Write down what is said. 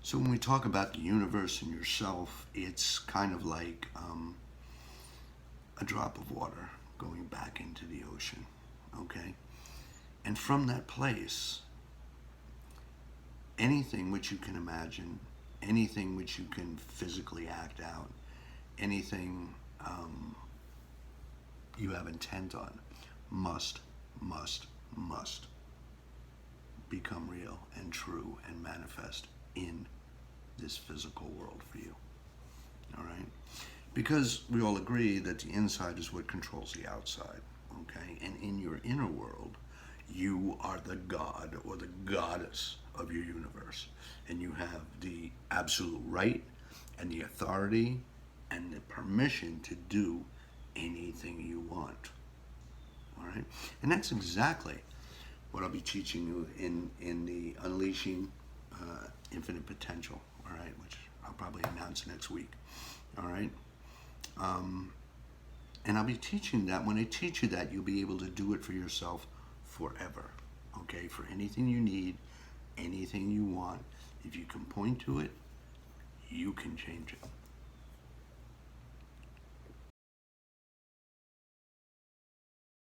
So when we talk about the universe and yourself, it's kind of like a drop of water going back into the ocean, okay? And from that place, anything which you can imagine, anything which you can physically act out, anything you have intent on, must become real and true and manifest in this physical world for you. All right? Because we all agree that the inside is what controls the outside. Okay? And in your inner world, you are the god or the goddess of your universe. And you have the absolute right and the authority and the permission to do anything you want. All right? And that's exactly what I'll be teaching you in the Unleashing Infinite Potential, all right, which I'll probably announce next week, all right? And I'll be teaching that. When I teach you that, you'll be able to do it for yourself forever, okay? For anything you need, anything you want, if you can point to it, you can change it.